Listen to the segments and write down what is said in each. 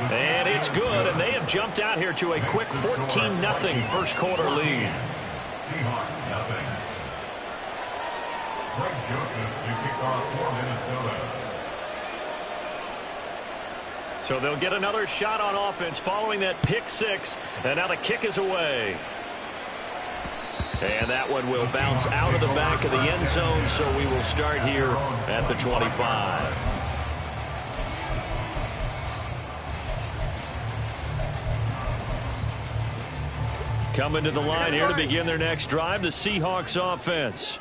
And it's good, and they have jumped out here to a quick 14-0 first quarter lead. Seahawks, nothing. Greg Joseph, you kick off for Minnesota. So they'll get another shot on offense following that pick six, and now the kick is away. And that one will bounce out of the back of the end zone, so we will start here at the 25. Coming to the line here to begin their next drive, the Seahawks offense.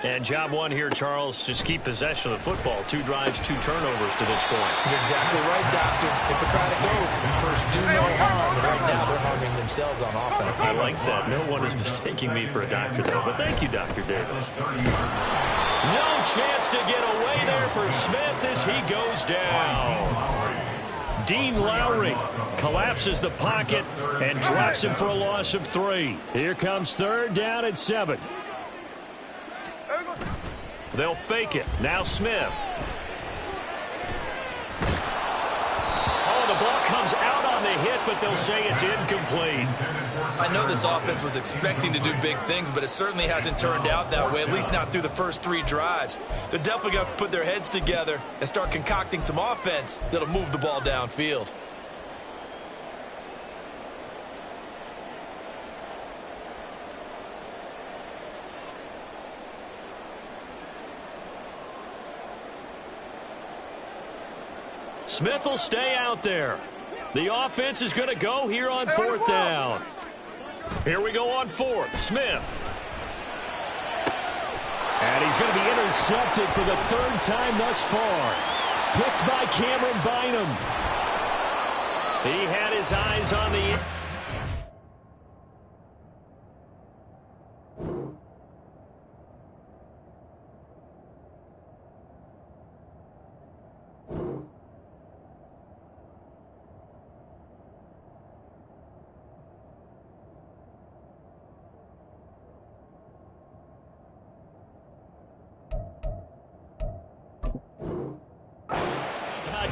And job one here, Charles, just keep possession of the football. 2 drives, 2 turnovers to this point. You're exactly right, Doctor. Hippocratic oath. First, do no harm. But right now, they're harming themselves on offense. I like that. No one is mistaking me for a doctor, though. But thank you, Dr. Davis. No chance to get away there for Smith as he goes down. Dean Lowry collapses the pocket and drops him for a loss of 3. Here comes 3rd down at 7. They'll fake it. Now Smith. Oh, the ball comes out on the hit, but they'll say it's incomplete. I know this offense was expecting to do big things, but it certainly hasn't turned out that way, at least not through the first 3 drives. They're definitely going to have to put their heads together and start concocting some offense that'll move the ball downfield. Smith will stay out there. The offense is going to go here on 4th down. Here we go on 4th. Smith. And he's going to be intercepted for the 3rd time thus far. Picked by Cameron Bynum. He had his eyes on the...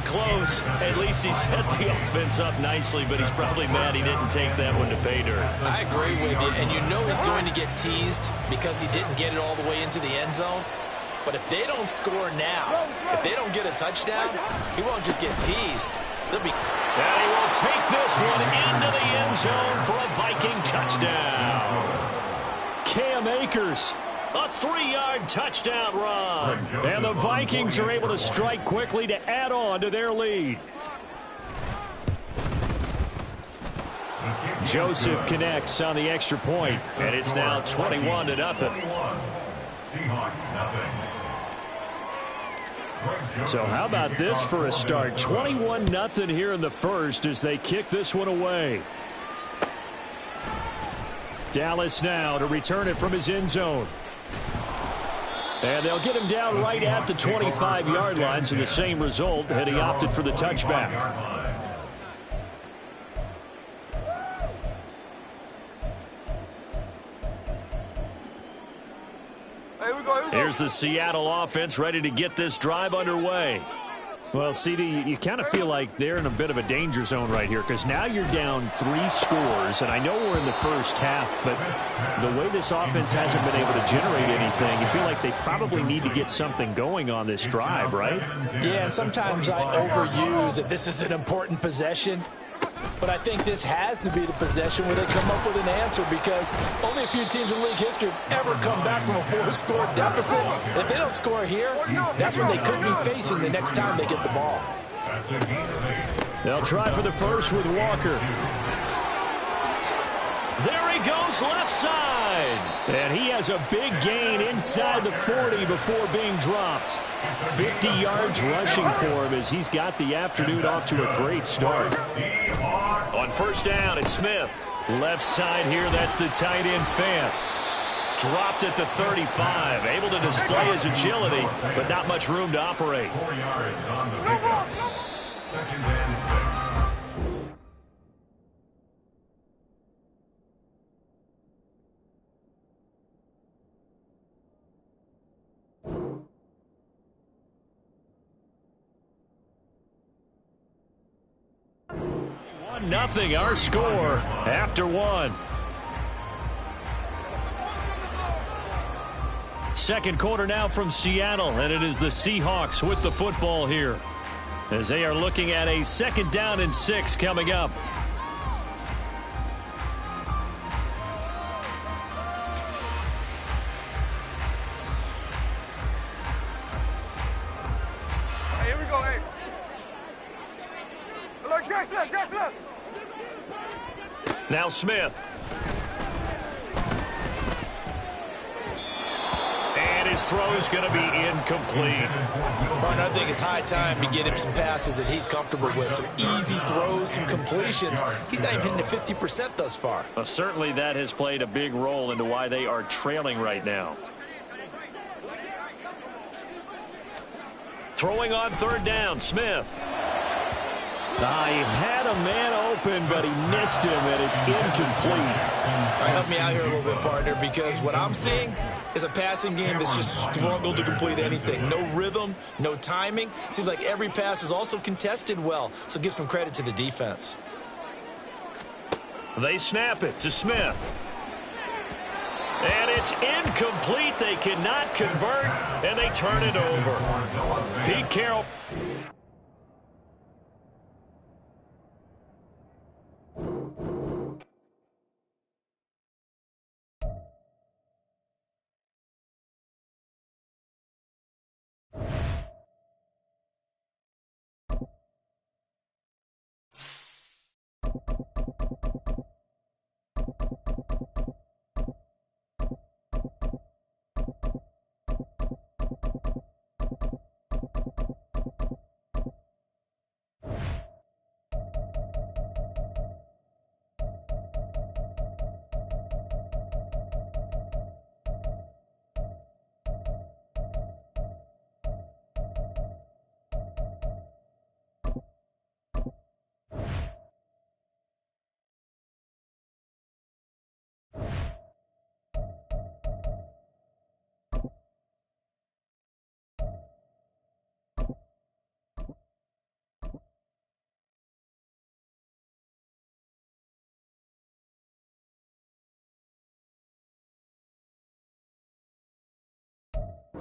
Close. At least he set the offense up nicely, but he's probably mad he didn't take that one to pay dirt. I agree with you, and you know he's going to get teased because he didn't get it all the way into the end zone. But if they don't score now, if they don't get a touchdown, he won't just get teased. They'll be... And he will take this one into the end zone for a Viking touchdown. Cam Akers. A 3-yard touchdown run. And the Vikings are able to strike quickly to add on to their lead. Joseph connects on the extra point, and it's now 21-0. So how about this for a start? 21-0 here in the first as they kick this one away. Dallas now to return it from his end zone. And they'll get him down right at the 25-yard line, so the same result had he opted for the touchback. Here's the Seattle offense ready to get this drive underway. Well, CD, you kind of feel like they're in a bit of a danger zone right here because now you're down 3 scores, and I know we're in the first half, but the way this offense hasn't been able to generate anything, you feel like they probably need to get something going on this drive, right? Yeah, and sometimes I overuse that this is an important possession, but I think this has to be the possession where they come up with an answer because only a few teams in league history have ever come back from a 4-score deficit. And if they don't score here, that's what they could be facing the next time they get the ball. They'll try for the first with Walker. There he goes left side. And he has a big gain inside the 40 before being dropped. 50 yards rushing for him as he's got the afternoon off to a great start. On first down, it's Smith. Left side here, that's the tight end Fant. Dropped at the 35. Able to display his agility, but not much room to operate. 4 yards on the pickup. 2nd and 6. 1-0 our score after one. Second quarter now from Seattle, and it is the Seahawks with the football here as they are looking at a 2nd down and 6 coming up. Here we go, hey. Look, Jackson left. Now Smith. And his throw is going to be incomplete. Martin, I think it's high time to get him some passes that he's comfortable with. Some easy throws, some completions. He's not even hitting the 50% thus far. Well, certainly that has played a big role into why they are trailing right now. Throwing on 3rd down, Smith. He had a man open, but he missed him, and it's incomplete. All right, help me out here a little bit, partner, because what I'm seeing is a passing game that's just struggled to complete anything. No rhythm, no timing. Seems like every pass is also contested well, so give some credit to the defense. They snap it to Smith. And it's incomplete. They cannot convert, and they turn it over. Pete Carroll.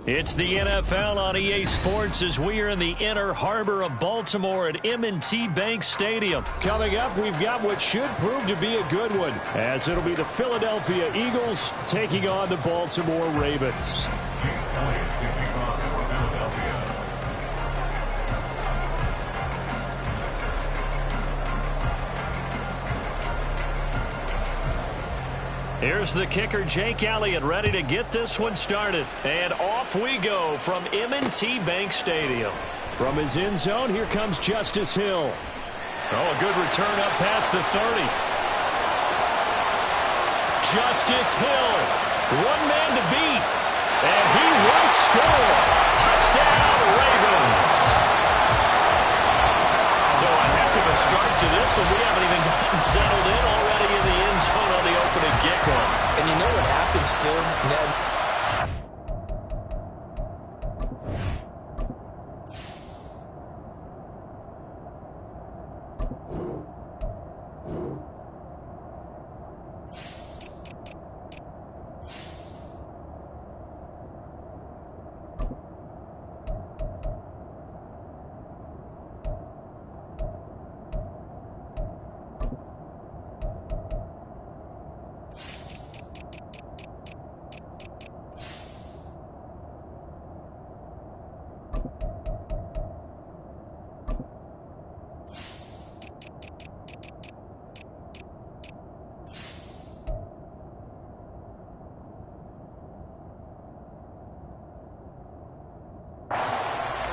It's the NFL on EA Sports as we are in the inner harbor of Baltimore at M&T Bank Stadium. Coming up, we've got what should prove to be a good one, as it'll be the Philadelphia Eagles taking on the Baltimore Ravens. Here's the kicker, Jake Elliott, ready to get this one started. And off we go from M&T Bank Stadium. From his end zone, here comes Justice Hill. Oh, a good return up past the 30. Justice Hill, one man to beat. And he will score. Touchdown, Ravens. So a heck of a start to this one. We haven't even gotten settled in already in the end zone on the opening kickoff. And you know what happens, too, Ned?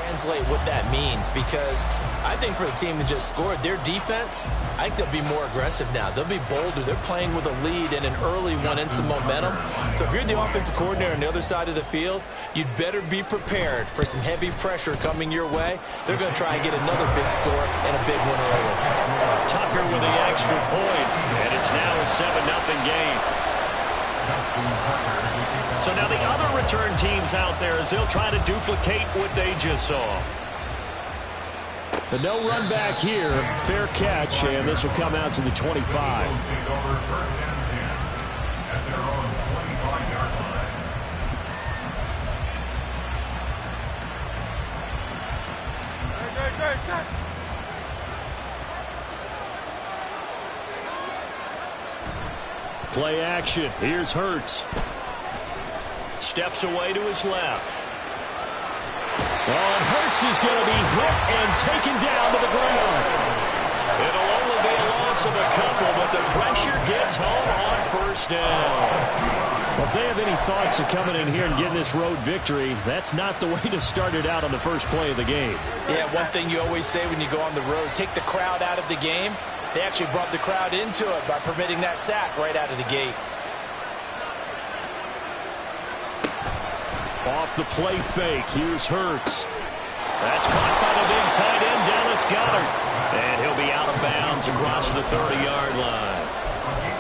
Translate what that means, because I think for the team that just scored, their defense, I think they'll be more aggressive now. They'll be bolder. They're playing with a lead and an early one and some momentum. So if you're the offensive coordinator on the other side of the field, you'd better be prepared for some heavy pressure coming your way. They're going to try and get another big score and a big one early. Tucker with the extra point, and it's now a 7-0 game. So now the other return teams out there as they'll try to duplicate what they just saw. But no run back here. Fair catch, and this will come out to the 25. Play action. Here's Hurts. Steps away to his left. And Hurts is going to be hit and taken down to the ground. It'll only be a loss of a couple, but the pressure gets home on first down. Well, if they have any thoughts of coming in here and getting this road victory, that's not the way to start it out on the first play of the game. Yeah, one thing you always say when you go on the road, take the crowd out of the game. They actually brought the crowd into it by permitting that sack right out of the gate. Off the play fake. Here's Hurts. That's caught by the big tight end, Dallas Goedert. And he'll be out of bounds across the 30-yard line.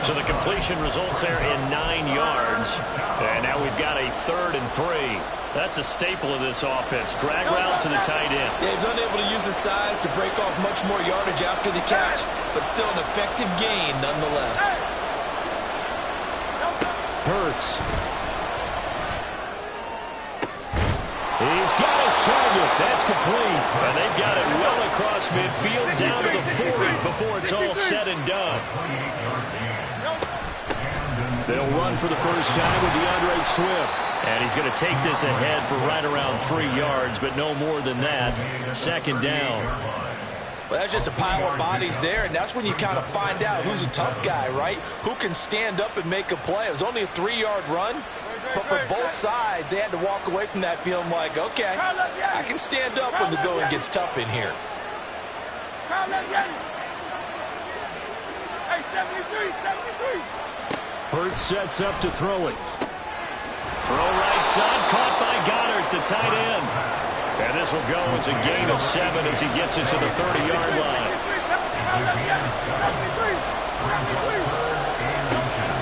So the completion results there in 9 yards. And now we've got a 3rd and 3. That's a staple of this offense. Drag route to the tight end. Yeah, he's unable to use his size to break off much more yardage after the catch, but still an effective gain nonetheless. Hurts. He's got his target. That's complete. And they've got it well across midfield down to the 40 before it's all said and done. They'll run for the first time with DeAndre Swift. And he's going to take this ahead for right around 3 yards, but no more than that. 2nd down. Well, that's just a pile of bodies there, and that's when you kind of find out who's a tough guy, right? Who can stand up and make a play. It was only a 3-yard run, but for both sides, they had to walk away from that feeling like, okay, I can stand up when the going gets tough in here. Hurts sets up to throw it. Throw right side, caught by Goddard, the tight end. And this will go as a gain of 7 as he gets it to the 30-yard line.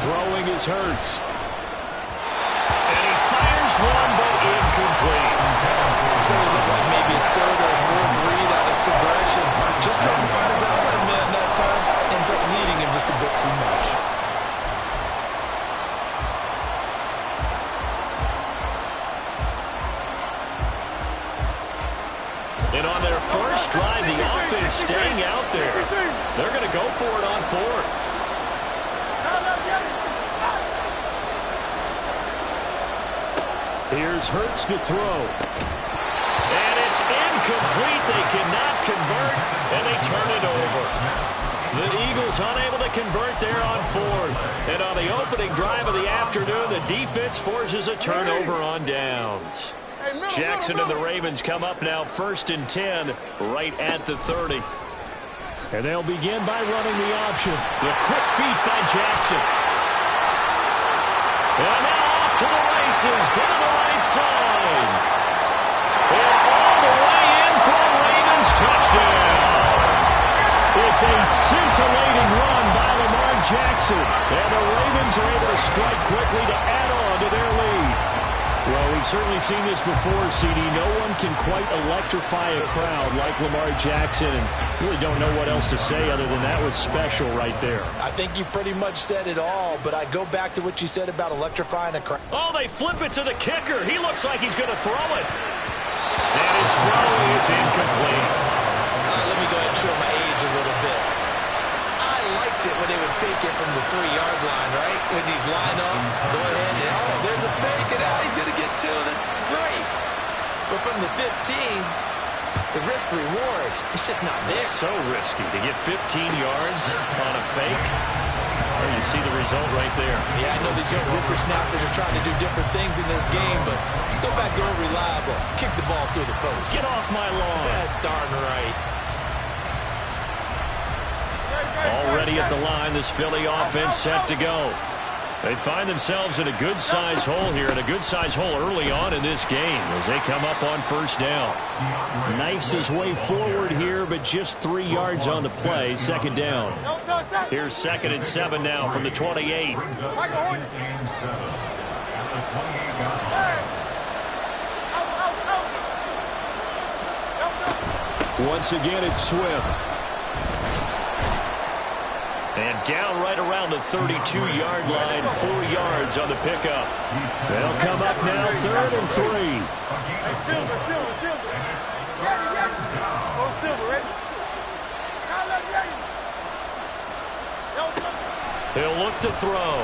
Throwing is Hurts. And he fires one, but incomplete. So it looked like maybe his 3rd or his 4th read on his progression. Just trying to find his outlet man that time. Ends up leading him just a bit too much. And on their first drive, the offense staying out there. They're going to go for it on 4th. Here's Hurts to throw. And it's incomplete. They cannot convert, and they turn it over. The Eagles unable to convert there on 4th. And on the opening drive of the afternoon, the defense forces a turnover on downs. Jackson and the Ravens come up now 1st and 10 right at the 30. And they'll begin by running the option. The quick feet by Jackson. And now off to the races down the right side. And all the way in for a Ravens touchdown. It's a scintillating run by Lamar Jackson. And the Ravens are able to strike quickly to add on to their lead. Well, we've certainly seen this before, CD. No one can quite electrify a crowd like Lamar Jackson, and really don't know what else to say other than that was special right there. I think you pretty much said it all, but I go back to what you said about electrifying a crowd. Oh, they flip it to the kicker. He looks like he's going to throw it. And his throw is incomplete. Let me go ahead and show my age a little bit. I liked it when they would fake it from the 3-yard line, right? When he'd line up, go ahead, and oh, there's a fake, and he's going to get 2. That's great. But from the 15, the risk-reward, it's just not there. So risky to get 15 yards on a fake. Well, you see the result right there. Yeah, I know these young whippersnappers are trying to do different things in this game, but let's go back to old reliable. Kick the ball through the post. Get off my lawn. That's darn right. Already at the line, this Philly offense set to go. They find themselves in a good-sized hole here, and a good-sized hole early on in this game as they come up on 1st down. Knifes his way forward here, but just 3 yards on the play. 2nd down. Here's 2nd and 7 now from the 28. Once again, it's Swift. And down right around the 32-yard line, 4 yards on the pickup. They'll come up now, 3rd and 3. Hey, Silver. Oh, Silver, ready? He'll look to throw.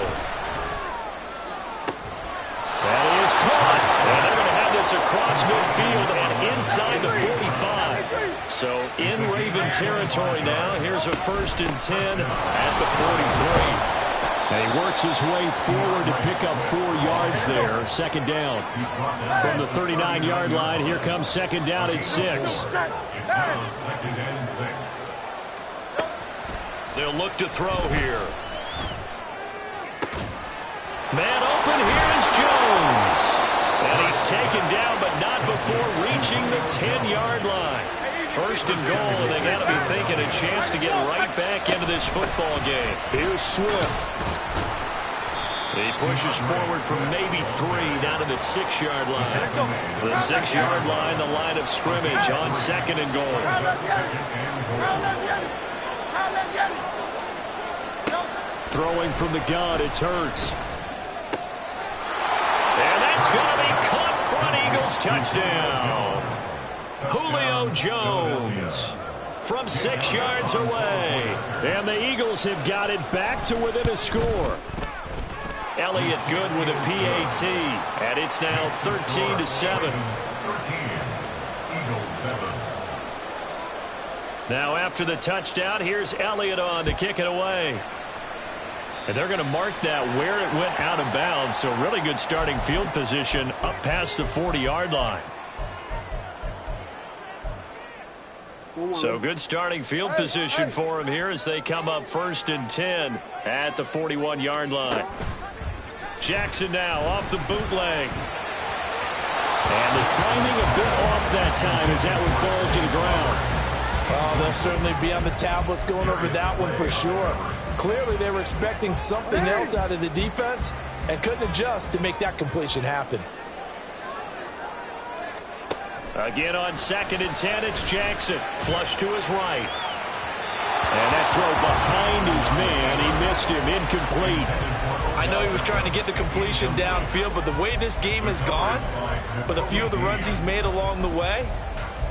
That is caught. And they're going to have this across midfield and inside the 45. So in Raven territory now. Here's a 1st and 10 at the 43. And he works his way forward to pick up 4 yards there. 2nd down. From the 39-yard line, here comes 2nd down at 6. They'll look to throw here. Man open, here is Jones. And he's taken down, but not before reaching the 10-yard line. 1st and goal, and they got to be thinking a chance to get right back into this football game. Here's Swift. He pushes forward from maybe 3 down to the 6-yard line. The 6-yard line, the line of scrimmage on 2nd and goal. Throwing from the gun, it's Hurts. And that's going to be caught front. Eagles touchdown. Julio Jones from 6 yards away. And the Eagles have got it back to within a score. Elliott good with a PAT. And it's now 13-7. Now after the touchdown, here's Elliott on to kick it away. And they're going to mark that where it went out of bounds. So really good starting field position up past the 40-yard line. So good starting field position for him here as they come up 1st and 10 at the 41-yard line. Jackson now off the bootleg. And the timing a bit off that time as that one falls to the ground. Oh, they'll certainly be on the tablets going over that one for sure. Clearly they were expecting something else out of the defense and couldn't adjust to make that completion happen. Again on 2nd and 10, it's Jackson. Flush to his right. And that throw behind his man, he missed him, incomplete. I know he was trying to get the completion downfield, but the way this game has gone, with a few of the runs he's made along the way,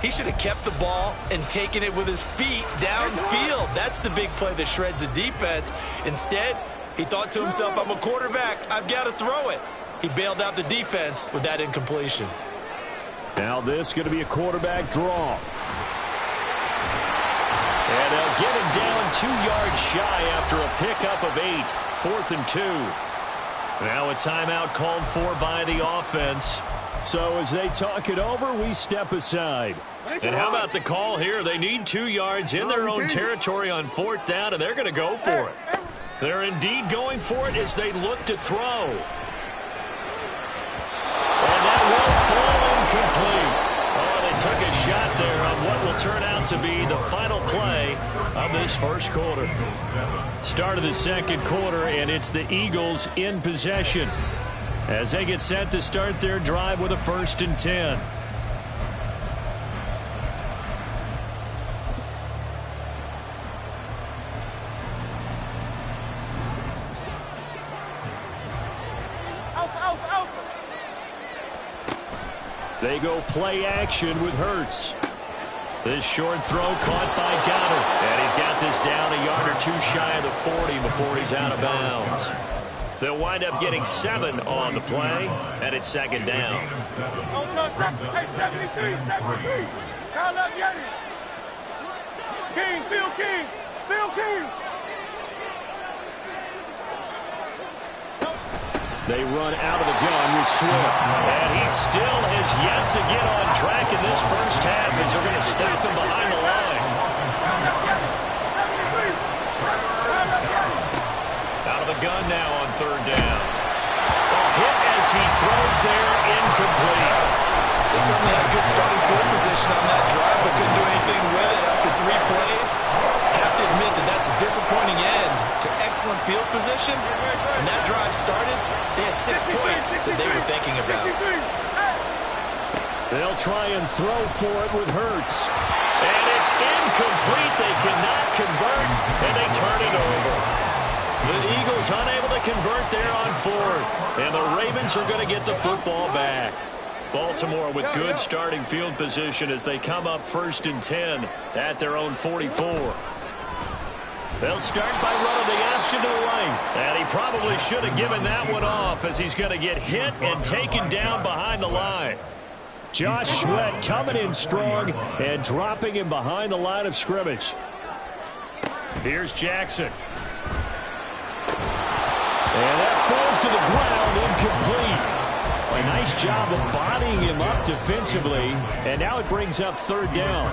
he should have kept the ball and taken it with his feet downfield. That's the big play that shreds the defense. Instead, he thought to himself, I'm a quarterback, I've got to throw it. He bailed out the defense with that incompletion. Now this is going to be a quarterback draw. And they'll get him down 2 yards shy after a pickup of 8. 4th and 2. Now a timeout called for by the offense. So as they talk it over, we step aside. And how about the call here? They need 2 yards in their own territory on 4th down, and they're going to go for it. They're indeed going for it as they look to throw. And that will fall incomplete. Oh, they took a shot there on what will turn out to be the final play of this 1st quarter. Start of the 2nd quarter, and it's the Eagles in possession as they get set to start their drive with a 1st and 10. They go play action with Hurts. This short throw caught by Goddard. And he's got this down a yard or 2 shy of the 40 before he's out of bounds. They'll wind up getting 7 on the play, and it's 2nd down. Hey, 73. Kyle up, Yanni. King, Phil King. They run out of the gun with Swift. And he still has yet to get on track in this first half as they're going to stop him behind the line. Out of the gun now on 3rd down. A hit as he throws there, incomplete. They certainly had a good starting field position on that drive, but couldn't do anything with it after 3 plays. Have to admit that that's a disappointing end to excellent field position. When that drive started, they had 6 points that they were thinking about. They'll try and throw for it with Hurts. And it's incomplete. They cannot convert, and they turn it over. The Eagles unable to convert there on fourth. And the Ravens are going to get the football back. Baltimore with good starting field position as they come up 1st and 10 at their own 44. They'll start by running the option to the right. And he probably should have given that one off as he's going to get hit and taken down behind the line. Josh Sweat coming in strong and dropping him behind the line of scrimmage. Here's Jackson. And that falls to the ground, incomplete. A nice job of bodying him up defensively. And now it brings up 3rd down.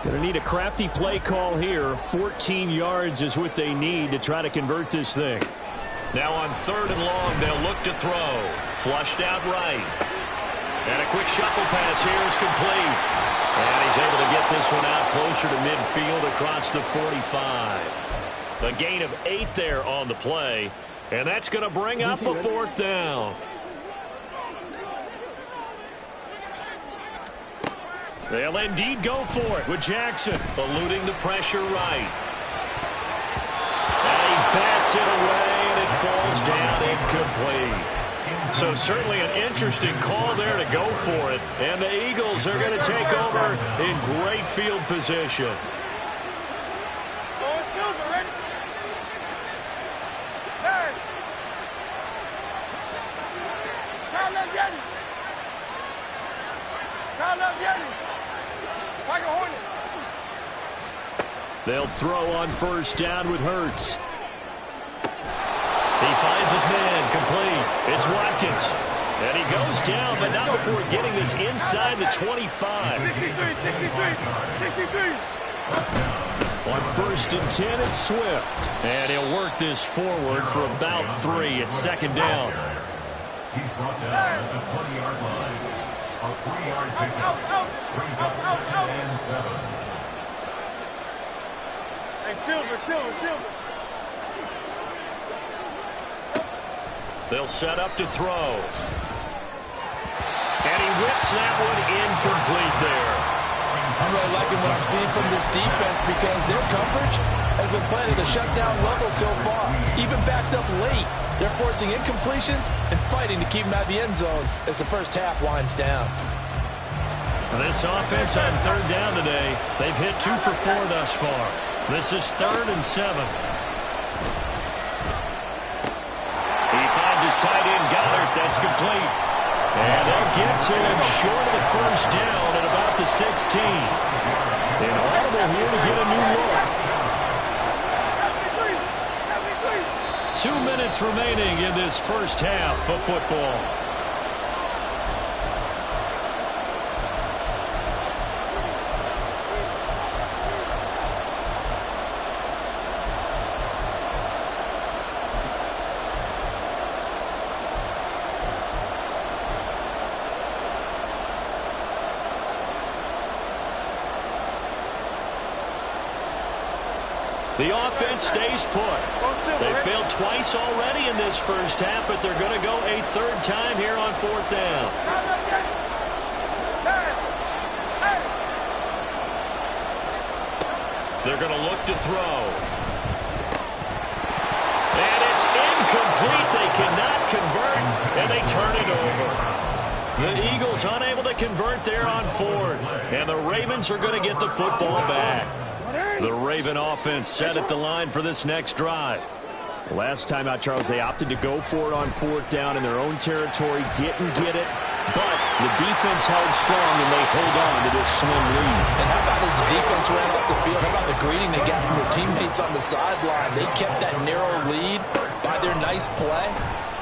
Going to need a crafty play call here. 14 yards is what they need to try to convert this thing. Now on 3rd and long, they'll look to throw. Flushed out right. And a quick shuffle pass here is complete. And he's able to get this one out closer to midfield across the 45. A gain of 8 there on the play. And that's going to bring up a 4th down. They'll indeed go for it with Jackson, eluding the pressure right. And he bats it away, and it falls down incomplete. So certainly an interesting call there to go for it. And the Eagles are going to take over in great field position. They'll throw on 1st down with Hurts. He finds his man, complete. It's Watkins. And he goes down, but not before getting this inside the 25. 63. On 1st and 10, it's Swift. And he'll work this forward for about 3. It's 2nd down. He's brought down at the 20-yard line. A 3-yard pickup brings up 2nd and 7. Hey, Silver. They'll set up to throw. And he whips that one incomplete there. I'm really liking what I'm seeing from this defense because their coverage has been playing at a shutdown level so far. Even backed up late, they're forcing incompletions and fighting to keep them out of the end zone as the first half winds down. This offense on 3rd down today, they've hit 2 for 4 thus far. This is 3rd and 7. He finds his tight end, Goddard. That's complete. And they'll get to him short of the 1st down at about the 16. And audible here to get a new look. 2 minutes remaining in this first half of football. The offense stays put. They failed twice already in this first half, but they're going to go a 3rd time here on 4th down. They're going to look to throw. And it's incomplete. They cannot convert, and they turn it over. The Eagles unable to convert there on 4th, and the Ravens are going to get the football back. The Raven offense set at the line for this next drive. Last time out, Charles, they opted to go for it on 4th down in their own territory. Didn't get it, but the defense held strong, and they hold on to this slim lead. And how about as the defense ran off the field? How about the greeting they got from their teammates on the sideline? They kept that narrow lead by their nice play.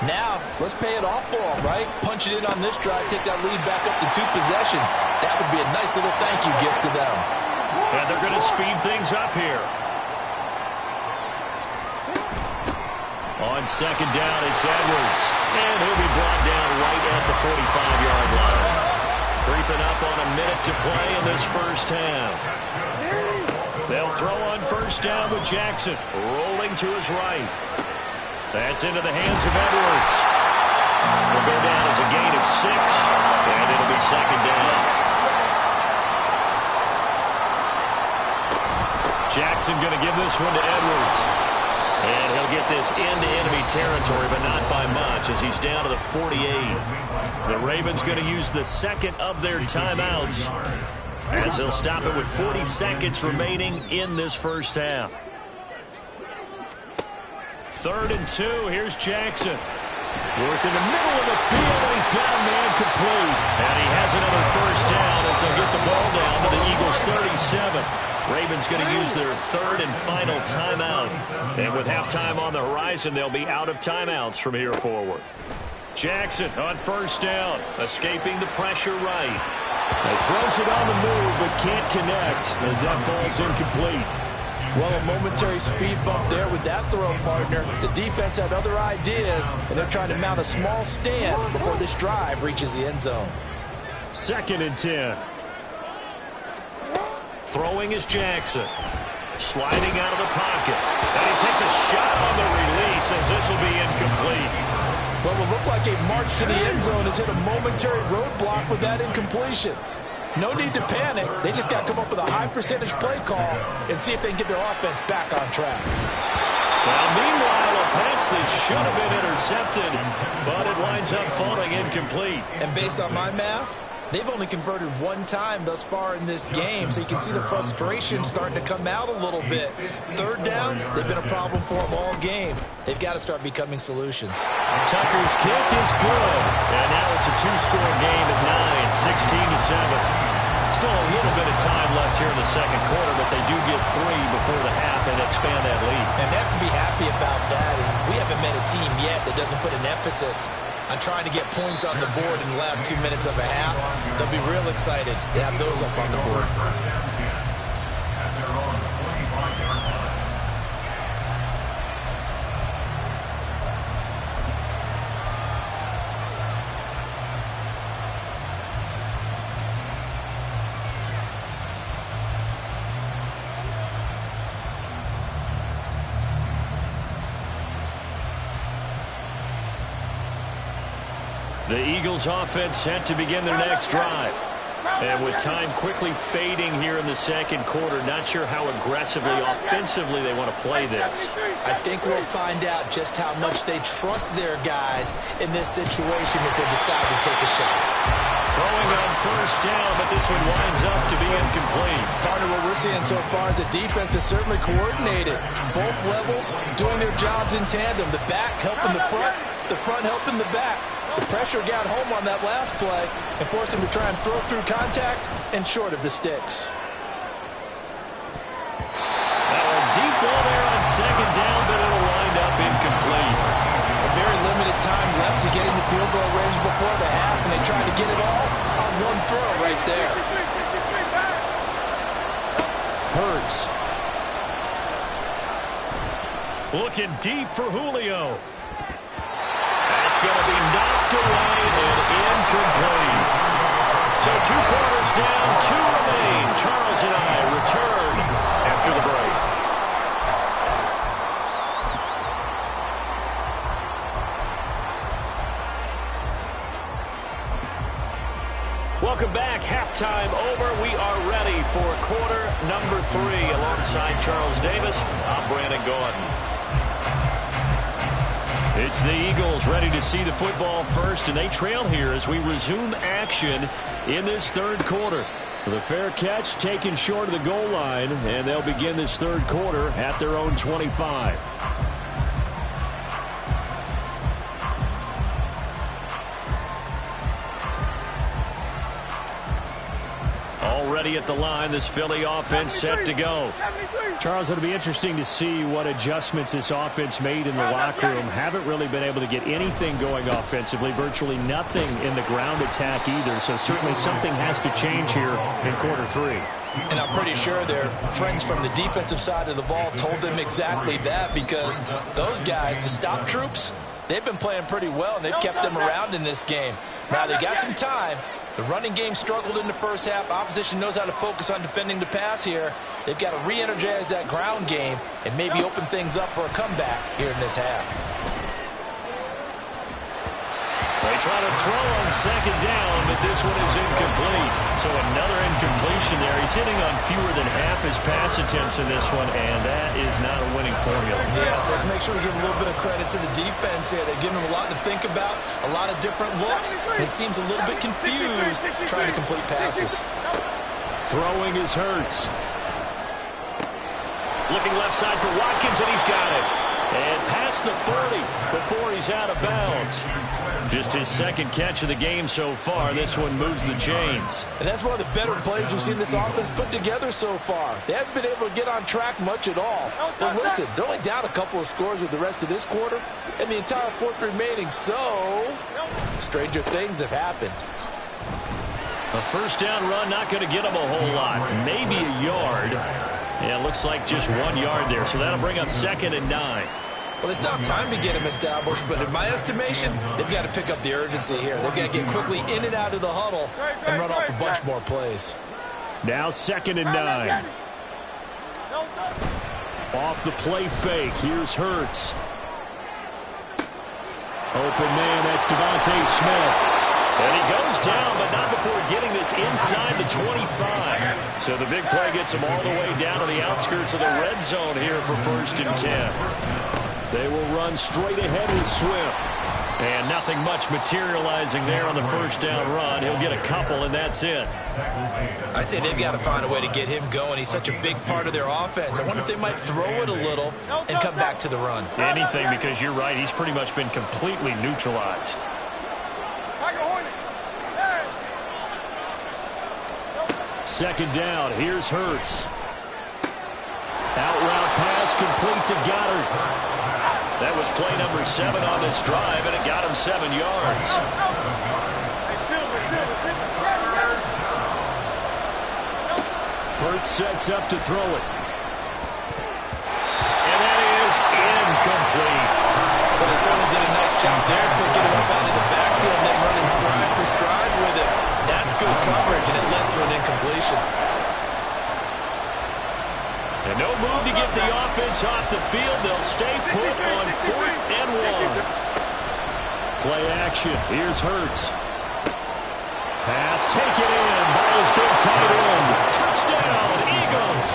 Now, let's pay it off for them, right? Punch it in on this drive, take that lead back up to 2 possessions. That would be a nice little thank you gift to them. And they're going to speed things up here. On 2nd down, it's Edwards. And he'll be brought down right at the 45-yard line. Creeping up on a minute to play in this first half. They'll throw on 1st down with Jackson. Rolling to his right. That's into the hands of Edwards. Will go down as a gain of 6. And it'll be 2nd down. Jackson going to give this one to Edwards. And he'll get this into enemy territory, but not by much, as he's down to the 48. The Ravens going to use the second of their timeouts, as they'll stop it with 40 seconds remaining in this first half. 3rd and 2. Here's Jackson. Working the middle of the field, and he's got a man complete. And he has another first down as they'll get the ball down to the Eagles' 37. Ravens going to use their 3rd and final timeout. And with halftime on the horizon, they'll be out of timeouts from here forward. Jackson on first down, escaping the pressure right. He throws it on the move, but can't connect as that falls incomplete. Well, a momentary speed bump there with that throw, partner. The defense had other ideas, and they're trying to mount a small stand before this drive reaches the end zone. 2nd and 10. Throwing is Jackson. Sliding out of the pocket. And he takes a shot on the release as this will be incomplete. What will look like a march to the end zone has hit a momentary roadblock with that incompletion. No need to panic. They just got to come up with a high percentage play call and see if they can get their offense back on track. Well, meanwhile, a pass that should have been intercepted, but it winds up falling incomplete. And based on my math, they've only converted one time thus far in this game, so you can see the frustration starting to come out a little bit. 3rd downs, they've been a problem for them all game. They've got to start becoming solutions. Tucker's kick is good. And now it's a 2-score game at 9, 16-7. Still a little bit of time left here in the second quarter, but they do get 3 before the half and expand that lead. And they have to be happy about that. And we haven't met a team yet that doesn't put an emphasis on trying to get points on the board in the last 2 minutes of a half. They'll be real excited to have those up on the board. The Eagles offense set to begin their next drive. And with time quickly fading here in the second quarter, not sure how aggressively, offensively they want to play this. I think we'll find out just how much they trust their guys in this situation if they decide to take a shot. Throwing on first down, but this one winds up to be incomplete. Part of what we're seeing so far is the defense is certainly coordinated. Both levels doing their jobs in tandem. The back helping the front helping the back. The pressure got home on that last play and forced him to try and throw through contact and short of the sticks. Now a deep ball there on second down, but it'll wind up incomplete. A very limited time left to get into field goal range before the half, and they tried to get it all on one throw right there. Hurts. Looking deep for Julio. It's going to be knocked away and incomplete. So 2 quarters down, 2 remain. Charles and I return after the break. Welcome back. Halftime over. We are ready for quarter number 3. Alongside Charles Davis, I'm Brandon Gordon. It's the Eagles ready to see the football first, and they trail here as we resume action in this third quarter. The fair catch taken short of the goal line, and they'll begin this third quarter at their own 25. Already at the line, this Philly offense set to go. Charles, it'll be interesting to see what adjustments this offense made in the locker room. Haven't really been able to get anything going offensively, virtually nothing in the ground attack either, so certainly something has to change here in quarter 3. And I'm pretty sure their friends from the defensive side of the ball told them exactly that, because those guys, the stop troops, they've been playing pretty well, and they've kept them around in this game. Now, they got some time. The running game struggled in the first half. Opposition knows how to focus on defending the pass here. They've got to re-energize that ground game and maybe open things up for a comeback here in this half. They try to throw on second down, but this one is incomplete. So another incompletion mentioned there, he's hitting on fewer than half his pass attempts in this one, and that is not a winning formula. Yeah, so let's make sure we give a little bit of credit to the defense here. They're giving him a lot to think about, a lot of different looks, and he seems a little bit confused trying to complete passes. Throwing is Hurts. Looking left side for Watkins, and he's got it. And past the 30 before he's out of bounds. Just his second catch of the game so far. This one moves the chains. And that's one of the better plays we've seen this offense put together so far. They haven't been able to get on track much at all. But listen, they're only down a couple of scores with the rest of this quarter and the entire fourth remaining. So, stranger things have happened. A first down run, not going to get him a whole lot. Maybe a yard. Yeah, it looks like just 1 yard there, so that'll bring up 2nd and 9. Well, they still have time to get him established, but in my estimation, they've got to pick up the urgency here. They've got to get quickly in and out of the huddle and run off a bunch more plays. Now 2nd and 9. Off the play fake, here's Hurts. Open man, that's Devontae Smith. And he goes down, but not before getting this inside the 25. So the big play gets him all the way down to the outskirts of the red zone here for 1st and 10. They will run straight ahead with Swift. And nothing much materializing there on the first down run. He'll get a couple, and that's it. I'd say they've got to find a way to get him going. He's such a big part of their offense. I wonder if they might throw it a little and come back to the run. Anything, because you're right. He's pretty much been completely neutralized. 2nd down. Here's Hurts. Out route pass complete to Goddard. That was play number 7 on this drive, and it got him 7 yards. Hurts sets up to throw it. And that is incomplete. But they certainly did a nice job there, picking him up out of the backfield and then running stride for stride with it. That's good coverage, and it led to an incompletion. And no move to get the offense off the field. They'll stay put on 4th and 1. Play action. Here's Hurts. Pass taken in by his big tight end. Touchdown, Eagles.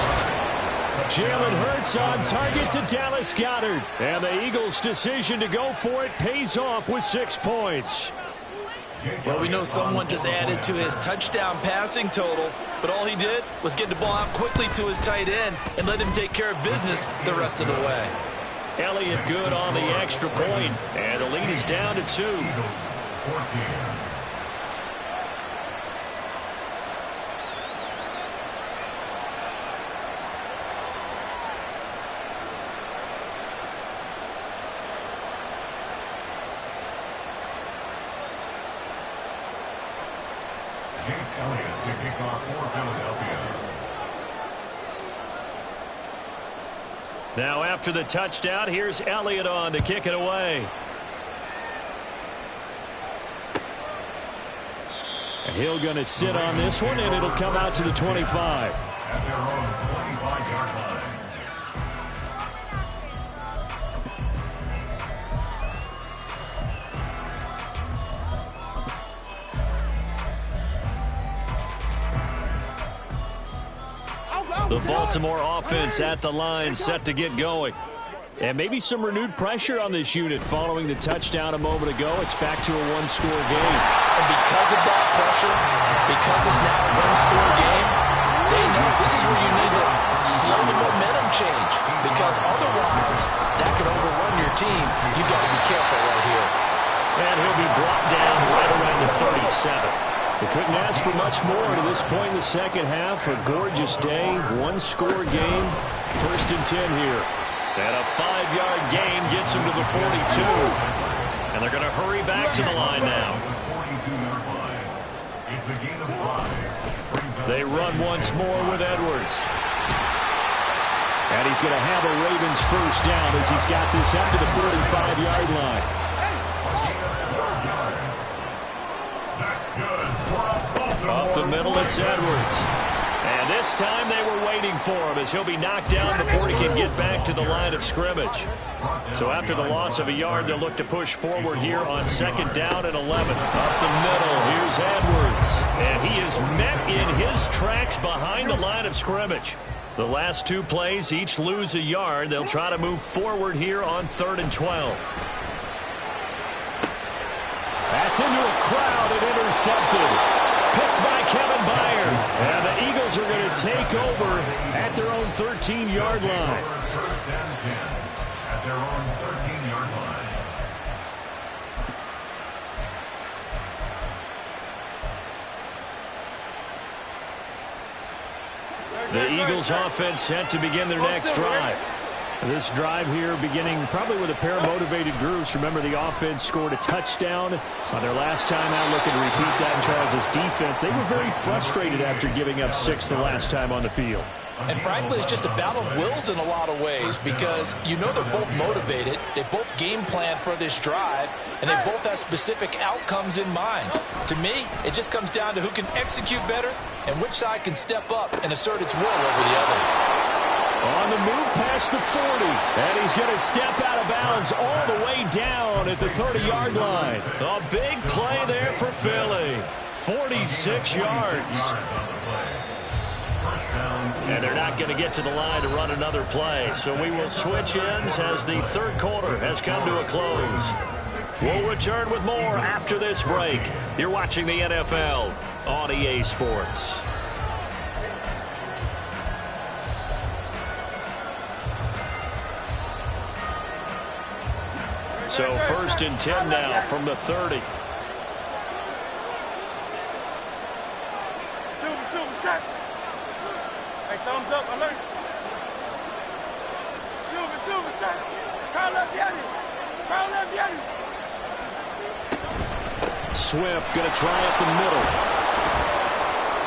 Jalen Hurts on target to Dallas Goedert. And the Eagles' decision to go for it pays off with 6 points. Well, we know someone just added to his touchdown passing total, but all he did was get the ball out quickly to his tight end and let him take care of business the rest of the way. Elliott good on the extra point, and the lead is down to 2. Elliott to kick off for Philadelphia. Now after the touchdown, here's Elliott on to kick it away. And he'll going to sit on this one, and it'll come out to the 25. At their own 25-yard line. The Baltimore offense at the line, set to get going. And maybe some renewed pressure on this unit following the touchdown a moment ago. It's back to a 1-score game. And because of that pressure, because it's now a 1-score game, they know this is where you need to slow the momentum change. Because otherwise, that could overrun your team. You've got to be careful right here. And he'll be brought down right around the 37. They couldn't ask for much more to this point in the second half. A gorgeous day, 1-score game, 1st and 10 here. And a 5-yard gain gets him to the 42. And they're going to hurry back to the line now. They run once more with Edwards. And he's going to have a Ravens first down as he's got this up to the 45-yard line. Up the middle, it's Edwards. And this time they were waiting for him as he'll be knocked down before he can get back to the line of scrimmage. So after the loss of a yard, they'll look to push forward here on 2nd down and 11. Up the middle, here's Edwards. And he is met in his tracks behind the line of scrimmage. The last two plays each lose a yard. They'll try to move forward here on 3rd and 12. That's into a crowd and intercepted. Picked by Kevin Byard. And the Eagles are going to take over at their own 13-yard line. First and 10 at their own 13-yard line. The Eagles offense set to begin their next drive. This drive here beginning probably with a pair of motivated groups. Remember, the offense scored a touchdown on their last time out. Looking to repeat that in Charles' defense. They were very frustrated after giving up 6 the last time on the field. And frankly, it's just a battle of wills in a lot of ways because you know they're both motivated. They both game plan for this drive, and they both have specific outcomes in mind. To me, it just comes down to who can execute better and which side can step up and assert its will over the other. On the move past the 40, and he's going to step out of bounds all the way down at the 30-yard line. A big play there for Philly. 46 yards. And they're not going to get to the line to run another play. So we will switch ends as the third quarter has come to a close. We'll return with more after this break. You're watching the NFL on EA Sports. So 1st and 10 now from the 30. Hey, thumbs up, alert. Silver, touch. Crowd left the Eddie. Crowd left the Eddie. Swift going to try up the middle.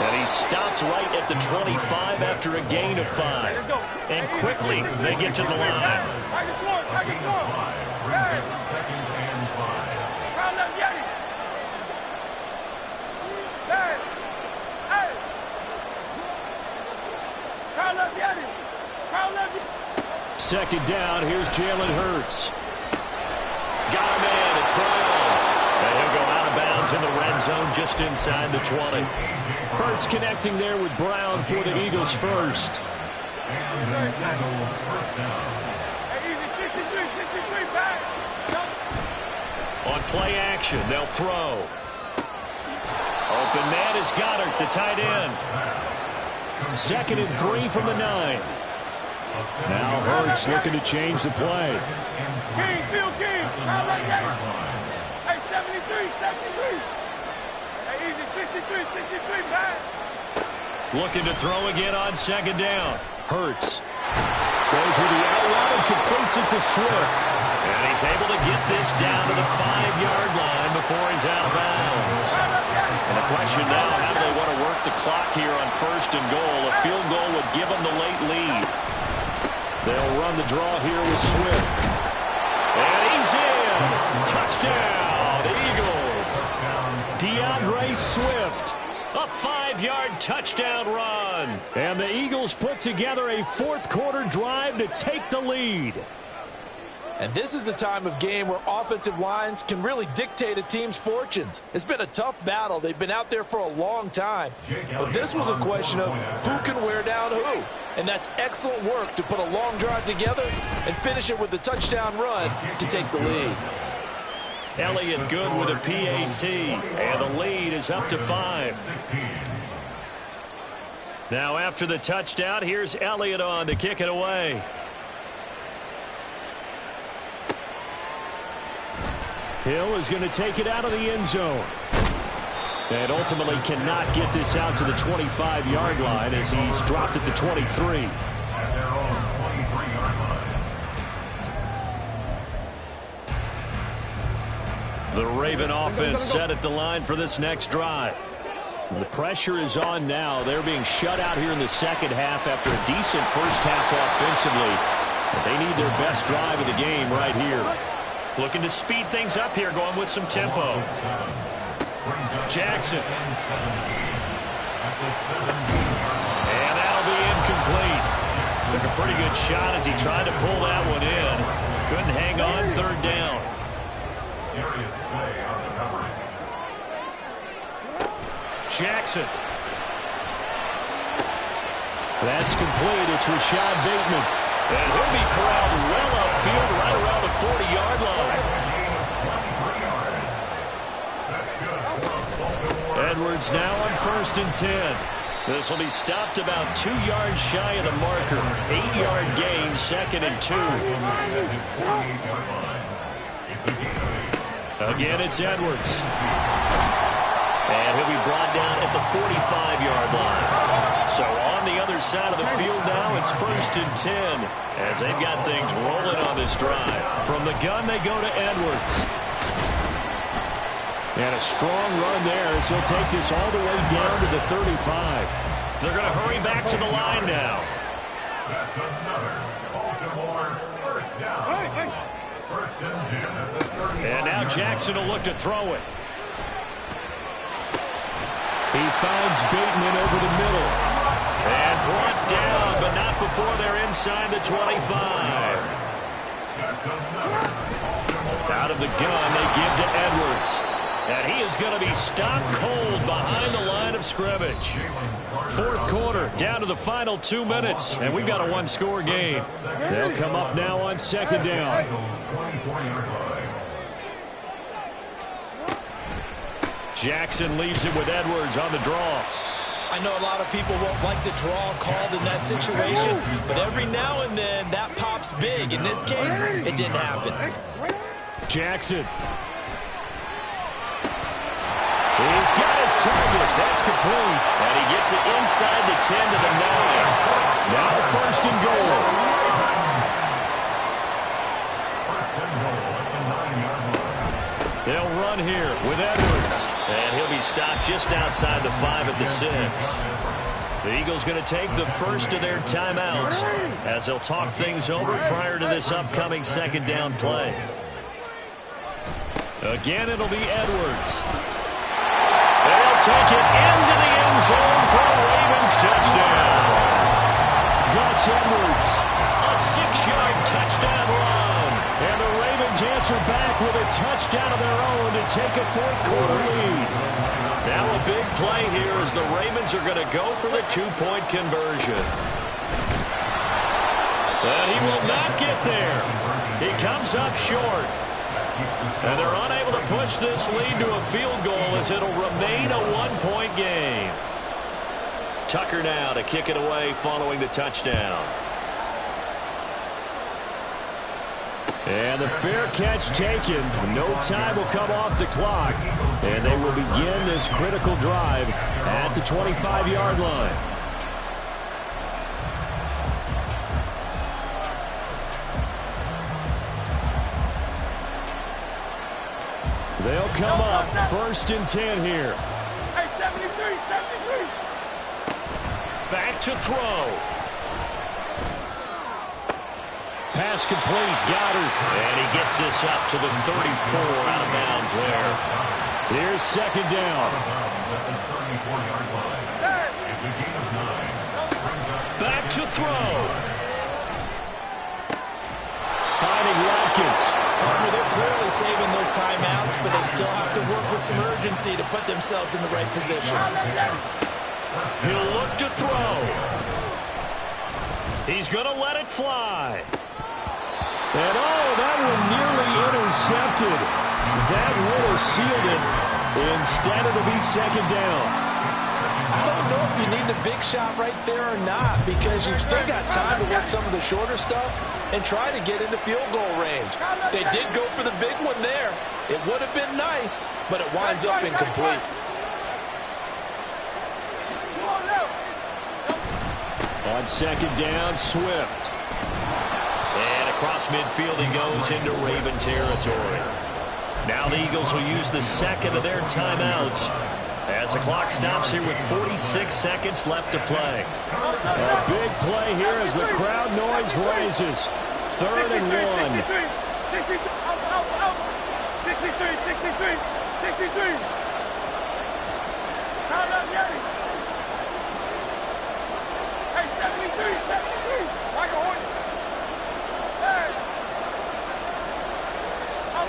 And he stopped right at the 25 after a gain of 5. And quickly they get to the line. Target score. Hey. 2nd and 5. Crowd left the Eddie. Hey. Hey. Crowd left the Eddie. Crowd left the 2nd down. Here's Jalen Hurts. Got him in. It's Brown. And he'll go out of bounds in the red zone just inside the 20. Hurts connecting there with Brown for the Eagles first. And then first down. Hey, easy, 63, back. On play action, they'll throw. Open man is Goddard, the tight end. 2nd and 3 from the 9. Now Hurts looking to change the play. King, Phil King. Crowd left the Eddie. Hey, 73. Hey, easy, 63, back. Looking to throw again on 2nd down. Hurts goes with the out route and completes it to Swift. And he's able to get this down to the 5-yard line before he's out of bounds. And the question now, how do they want to work the clock here on 1st and goal? A field goal would give them the late lead. They'll run the draw here with Swift. And he's in. Touchdown, Eagles. DeAndre Swift. A 5-yard touchdown run. And the Eagles put together a 4th quarter drive to take the lead. And this is a time of game where offensive lines can really dictate a team's fortunes. It's been a tough battle. They've been out there for a long time. But this was a question of who can wear down who. And that's excellent work to put a long drive together and finish it with the touchdown run to take the lead. Elliott good with a PAT. And the lead is up to 5. Now after the touchdown, here's Elliott on to kick it away. Hill is going to take it out of the end zone. And ultimately cannot get this out to the 25-yard line as he's dropped at the 23. At their own 23-yard line. The Raven offense set at the line for this next drive. And the pressure is on now. They're being shut out here in the second half after a decent first half offensively. But they need their best drive of the game right here. Looking to speed things up here, going with some tempo. Jackson. And that'll be incomplete. Took a pretty good shot as he tried to pull that one in. Couldn't hang on 3rd down. Jackson. That's complete. It's Rashad Bateman. And he'll be corralled well upfield right around the 40-yard line. Edwards now on 1st and 10. This will be stopped about 2 yards shy of the marker. 8-yard gain, 2nd and 2. Again, it's Edwards. And he'll be brought down at the 45-yard line. So on the other side of the field now, it's 1st and 10 as they've got things rolling on this drive. From the gun, they go to Edwards. And a strong run there as he'll take this all the way down to the 35. They're going to hurry back to the line now. That's another Baltimore first down. 1st and 10 at the 30. And now Jackson will look to throw it. He finds Bateman over the middle. And brought down, but not before they're inside the 25. Out of the gun, they give to Edwards. And he is going to be stopped cold behind the line of scrimmage. 4th quarter, down to the final 2 minutes, and we've got a 1-score game. They'll come up now on 2nd down. Jackson leaves it with Edwards on the draw. I know a lot of people won't like the draw called in that situation, but every now and then that pops big. In this case, it didn't happen. Jackson. He's got his target. That's complete. And he gets it inside the 10 to the 9. Now 1st and goal. They'll run here with Edwards. And he'll be stopped just outside the 5 at the 6. The Eagles going to take the first of their timeouts as they'll talk things over prior to this upcoming 2nd down play. Again, it'll be Edwards. They'll take it into the end zone for a Ravens touchdown. Gus Edwards, a 6-yard touchdown run. And the Ravens answer back with a touchdown of their own to take a 4th quarter lead. Now a big play here as the Ravens are going to go for the 2-point conversion. And he will not get there. He comes up short. And they're unable to push this lead to a field goal as it'll remain a 1-point game. Tucker now to kick it away following the touchdown. And the fair catch taken. No time will come off the clock. And they will begin this critical drive at the 25-yard line. They'll come up 1st and 10 here. Hey, 73. Back to throw. Pass complete. Goddard. And he gets this up to the 34 out of bounds there. Here's 2nd down. Back to throw. Finding Watkins. Partner, they're clearly saving those timeouts, but they still have to work with some urgency to put themselves in the right position. He'll look to throw. He's going to let it fly. And that one nearly intercepted. That would have sealed it. Instead, it'll be 2nd down. I don't know if you need the big shot right there or not, because you've still got time to work some of the shorter stuff and try to get into field goal range. They did go for the big one there. It would have been nice, but it winds up incomplete. On 2nd down, Swift. And across midfield he goes into Raven territory. Now the Eagles will use the 2nd of their timeouts as the clock stops here with 46 seconds left to play. A big play here as the crowd noise rises. 3rd and 1. 63. Count up, Yanni. Hey, 73. Like a horse. Hey. Out.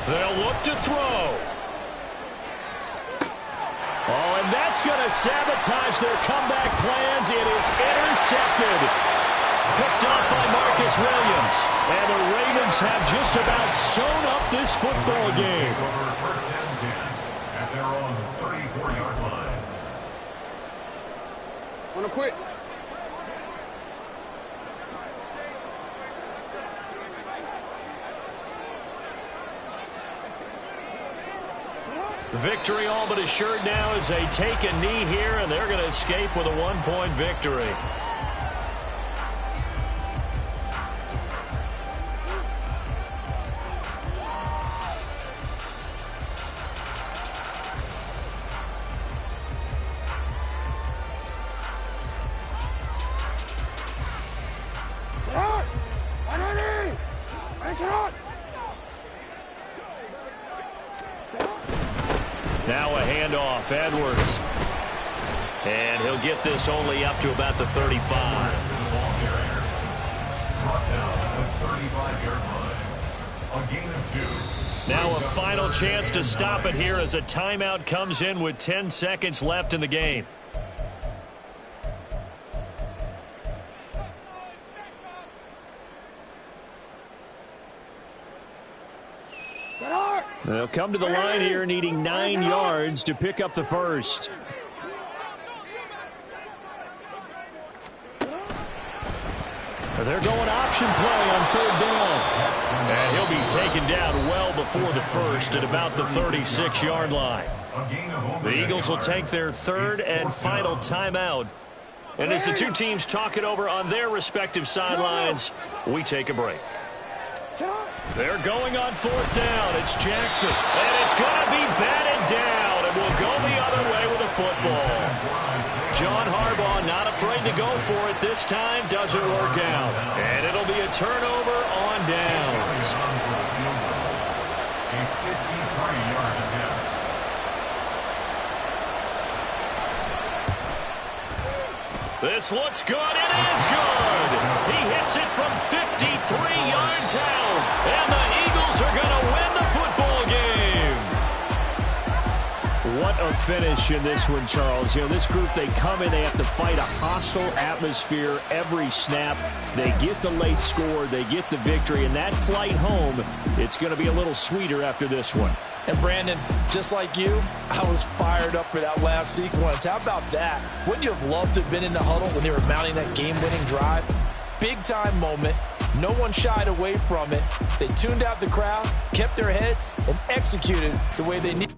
They'll look to throw. Oh, and that's going to sabotage their comeback plans. It is intercepted. Picked off by Marcus Williams. And the Ravens have just about sewn up this football game. First and 10 at their own 34-yard line. Wanna quit? Victory all but assured now as they take a knee here, and they're going to escape with a one-point victory. Now a handoff, Edwards. And he'll get this only up to about the 35. Brought down at the 35-yard line. A gain of 2. Now a final chance to stop it here as a timeout comes in with 10 seconds left in the game. They'll come to the line here needing 9 yards to pick up the first. They're going option play on third down. And he'll be taken down well before the first at about the 36-yard line. The Eagles will take their third and final timeout. And as the two teams talk it over on their respective sidelines, we take a break. They're going on fourth down. It's Jackson. And it's going to be batted down. And we'll go the other way with a football. John Harbaugh not afraid to go for it this time. Doesn't work out. And it'll be a turnover on downs. A 53-yard attempt. This looks good. It is good. He hits it from 53 yards out. And the Eagles are going to win the football game. What a finish in this one, Charles. You know, this group, they come in, they have to fight a hostile atmosphere every snap. They get the late score, they get the victory, and that flight home, it's going to be a little sweeter after this one. And Brandon, just like you, I was fired up for that last sequence. How about that? Wouldn't you have loved to have been in the huddle when they were mounting that game-winning drive? Big-time moment. No one shied away from it. They tuned out the crowd, kept their heads, and executed the way they needed.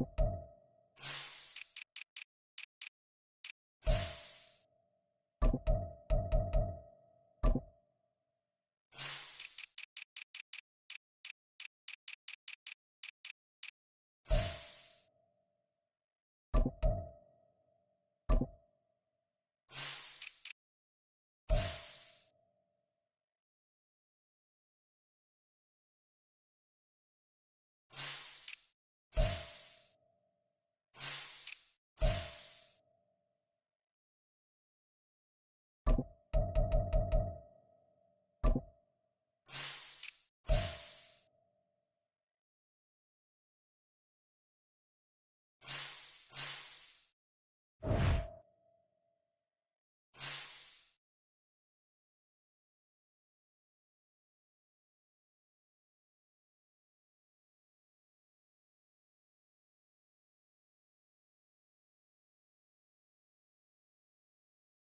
Ball.